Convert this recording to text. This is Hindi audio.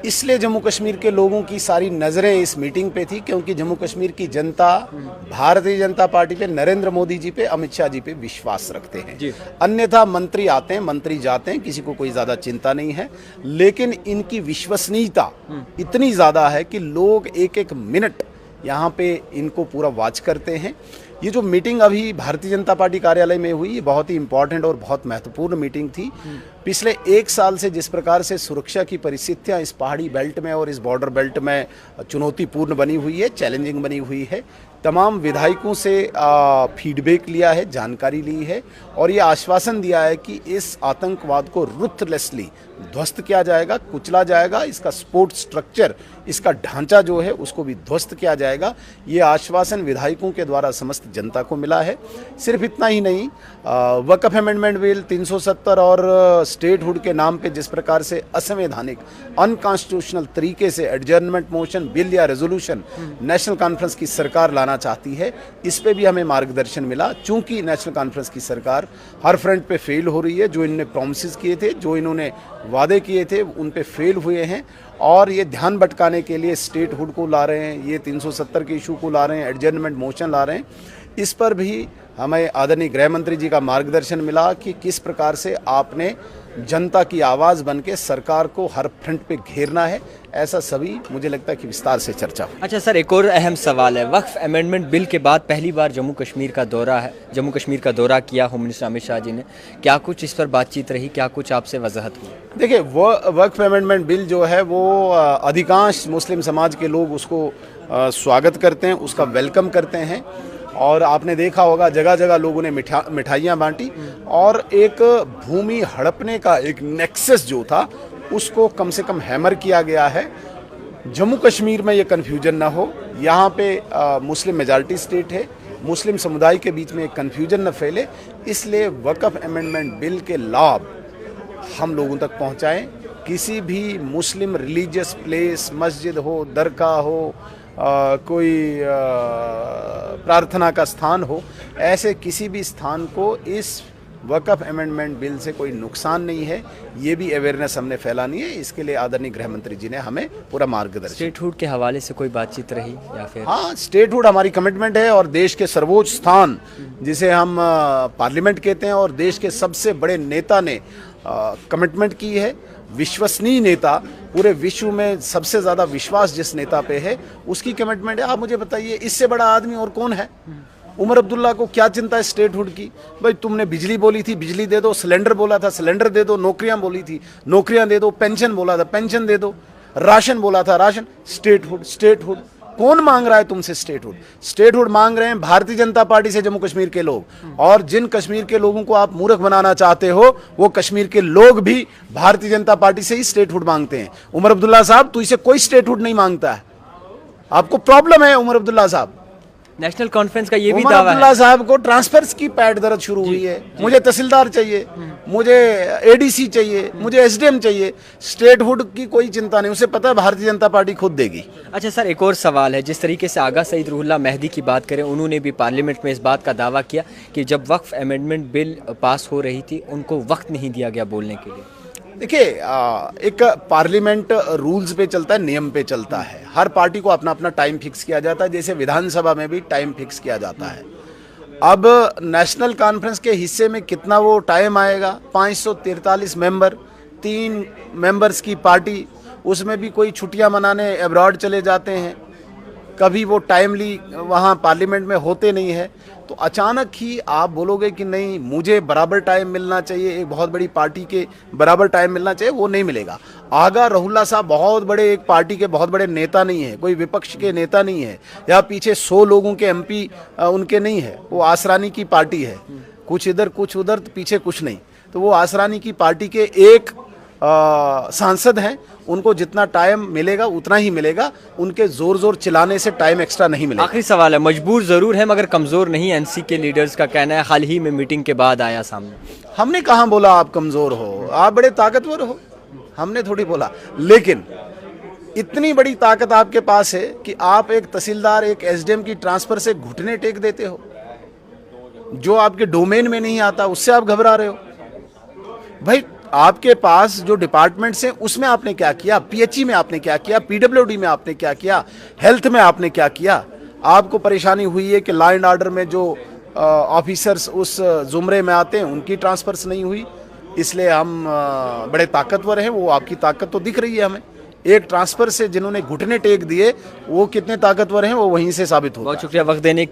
इसलिए जम्मू कश्मीर के लोगों की सारी नज़रें इस मीटिंग पे थी, क्योंकि जम्मू कश्मीर की जनता भारतीय जनता पार्टी पे, नरेंद्र मोदी जी पे, अमित शाह जी पे विश्वास रखते हैं। अन्यथा मंत्री आते हैं, मंत्री जाते हैं, किसी को कोई ज़्यादा चिंता नहीं है, लेकिन इनकी विश्वसनीयता इतनी ज़्यादा है कि लोग एक एक मिनट यहाँ पे इनको पूरा वॉच करते हैं। ये जो मीटिंग अभी भारतीय जनता पार्टी कार्यालय में हुई, ये बहुत ही इम्पॉर्टेंट और बहुत महत्वपूर्ण मीटिंग थी। पिछले एक साल से जिस प्रकार से सुरक्षा की परिस्थितियाँ इस पहाड़ी बेल्ट में और इस बॉर्डर बेल्ट में चुनौतीपूर्ण बनी हुई है, चैलेंजिंग बनी हुई है, तमाम विधायकों से फीडबैक लिया है, जानकारी ली है और ये आश्वासन दिया है कि इस आतंकवाद को रुथलेसली ध्वस्त किया जाएगा, कुचला जाएगा, इसका सपोर्ट स्ट्रक्चर, इसका ढांचा जो है उसको भी ध्वस्त किया जाएगा। ये आश्वासन विधायकों के द्वारा समस्त जनता को मिला है। सिर्फ इतना ही नहीं, वक्फ अमेंडमेंट बिल 370 और स्टेटहुड के नाम पे जिस प्रकार से असंवैधानिक, अनकॉन्स्टिट्यूशनल तरीके से एडजर्नमेंट मोशन, बिल या रेजोल्यूशन नेशनल कॉन्फ्रेंस की सरकार लाना चाहती है, इस पे भी हमें मार्गदर्शन मिला। चूंकि नेशनल कॉन्फ्रेंस की सरकार हर फ्रंट पे फेल हो रही है, जो इन्होंने प्रॉमिसेस किए थे, जो इन्होंने वादे किए थे, उन पे फेल हुए हैं और ये ध्यान भटकाने के लिए स्टेटहुड को ला रहे हैं, ये 370 के इशू को ला रहे हैं, एडजर्नमेंट मोशन ला रहे हैं। इस पर भी हमें आदरणीय गृह मंत्री जी का मार्गदर्शन मिला कि किस प्रकार से आपने जनता की आवाज़ बन के सरकार को हर फ्रंट पे घेरना है। ऐसा सभी मुझे लगता है कि विस्तार से चर्चा हुई। अच्छा सर, एक और अहम सवाल है, वक्फ अमेंडमेंट बिल के बाद पहली बार जम्मू कश्मीर का दौरा किया होम मिनिस्टर अमित शाह जी ने, क्या कुछ इस पर बातचीत रही, क्या कुछ आपसे वजाहत हुई? देखिए, वो वक्फ अमेंडमेंट बिल जो है वो अधिकांश मुस्लिम समाज के लोग उसको स्वागत करते हैं, उसका वेलकम करते हैं और आपने देखा होगा जगह जगह लोगों ने मिठाइयाँ बांटी और एक भूमि हड़पने का एक नेक्सस जो था उसको कम से कम हैमर किया गया है। जम्मू कश्मीर में ये कन्फ्यूजन ना हो, यहाँ पे मुस्लिम मेजॉरिटी स्टेट है, मुस्लिम समुदाय के बीच में एक कन्फ्यूजन न फैले, इसलिए वक्फ अमेंडमेंट बिल के लाभ हम लोगों तक पहुँचाएँ। किसी भी मुस्लिम रिलीजियस प्लेस, मस्जिद हो, दरगाह हो, कोई प्रार्थना का स्थान हो, ऐसे किसी भी स्थान को इस वक्फ अमेंडमेंट बिल से कोई नुकसान नहीं है। ये भी अवेयरनेस हमने फैलानी है, इसके लिए आदरणीय गृह मंत्री जी ने हमें पूरा मार्गदर्शन। स्टेटहुड के हवाले से कोई बातचीत रही या फिर? हाँ, स्टेटहुड हमारी कमिटमेंट है और देश के सर्वोच्च स्थान जिसे हम पार्लियामेंट कहते हैं और देश के सबसे बड़े नेता ने कमिटमेंट की है, विश्वसनीय नेता, पूरे विश्व में सबसे ज़्यादा विश्वास जिस नेता पे है उसकी कमिटमेंट है। आप मुझे बताइए, इससे बड़ा आदमी और कौन है? उमर अब्दुल्ला को क्या चिंता है स्टेटहुड की? भाई तुमने बिजली बोली थी, बिजली दे दो, सिलेंडर बोला था, सिलेंडर दे दो, नौकरियां बोली थी, नौकरियां दे दो, पेंशन बोला था, पेंशन दे दो, राशन बोला था, राशन। स्टेटहुड, स्टेटहुड कौन मांग रहा है तुमसे? स्टेटहुड, स्टेटहुड मांग रहे हैं भारतीय जनता पार्टी से जम्मू कश्मीर के लोग, और जिन कश्मीर के लोगों को आप मूर्ख बनाना चाहते हो वो कश्मीर के लोग भी भारतीय जनता पार्टी से ही स्टेटहुड मांगते हैं। उमर अब्दुल्ला साहब, तो इसे कोई स्टेटहुड नहीं मांगता है, आपको प्रॉब्लम है उमर अब्दुल्ला साहब। नेशनल कॉन्फ्रेंस का ये भी उमर दावा है। अब्दुल्ला साहब को ट्रांसफर्स की पैड दर्द शुरू हुई है, मुझे तहसीलदार चाहिए, मुझे एडीसी चाहिए, मुझे एसडीएम चाहिए। स्टेटहुड की कोई चिंता नहीं, उसे पता है भारतीय जनता पार्टी खुद देगी। अच्छा सर, एक और सवाल है, जिस तरीके से आगा सईद रूहुल्लाह मेहदी की बात करें, उन्होंने भी पार्लियामेंट में इस बात का दावा किया कि जब वक्फ अमेंडमेंट बिल पास हो रही थी उनको वक्त नहीं दिया गया बोलने के लिए। देखिए, एक पार्लियामेंट रूल्स पे चलता है, नियम पे चलता है, हर पार्टी को अपना अपना टाइम फिक्स किया जाता है, जैसे विधानसभा में भी टाइम फिक्स किया जाता है। अब नेशनल कॉन्फ्रेंस के हिस्से में कितना वो टाइम आएगा? 543 मेंबर, 3 मेंबर्स की पार्टी, उसमें भी कोई छुट्टियां मनाने अब्रॉड चले जाते हैं, कभी वो टाइमली वहाँ पार्लियामेंट में होते नहीं है, तो अचानक ही आप बोलोगे कि नहीं मुझे बराबर टाइम मिलना चाहिए, एक बहुत बड़ी पार्टी के बराबर टाइम मिलना चाहिए, वो नहीं मिलेगा। आगा रूहुल्लाह साहब बहुत बड़े एक पार्टी के बहुत बड़े नेता नहीं है, कोई विपक्ष के नेता नहीं है, या पीछे 100 लोगों के एमपी उनके नहीं है, वो आसरानी की पार्टी है, कुछ इधर कुछ उधर, तो पीछे कुछ नहीं, तो वो आसरानी की पार्टी के एक सांसद हैं, उनको जितना टाइम मिलेगा उतना ही मिलेगा, उनके जोर जोर चिल्लाने से टाइम एक्स्ट्रा नहीं मिलेगा। आखिरी सवाल है, मजबूर जरूर है मगर कमजोर नहीं, एनसी के लीडर्स का कहना है, हाल ही में मीटिंग के बाद आया सामने। हमने कहाँ बोला आप कमजोर हो, आप बड़े ताकतवर हो, हमने थोड़ी बोला, लेकिन इतनी बड़ी ताकत आपके पास है कि आप एक तहसीलदार, एक एसडीएम की ट्रांसफर से घुटने टेक देते हो, जो आपके डोमेन में नहीं आता उससे आप घबरा रहे हो। भाई आपके पास जो डिपार्टमेंट्स हैं उसमें आपने क्या किया, पीएचई में आपने क्या किया, पीडब्ल्यूडी में आपने क्या किया, हेल्थ में आपने क्या किया। आपको परेशानी हुई है कि लॉ एंड ऑर्डर में जो ऑफिसर्स उस जुमरे में आते हैं उनकी ट्रांसफर्स नहीं हुई, इसलिए हम बड़े ताकतवर हैं। वो आपकी ताकत तो दिख रही है हमें। एक ट्रांसफर से जिन्होंने घुटने टेक दिए वो कितने ताकतवर हैं वो वहीं से साबित होता है। बहुत शुक्रिया वक्त देने के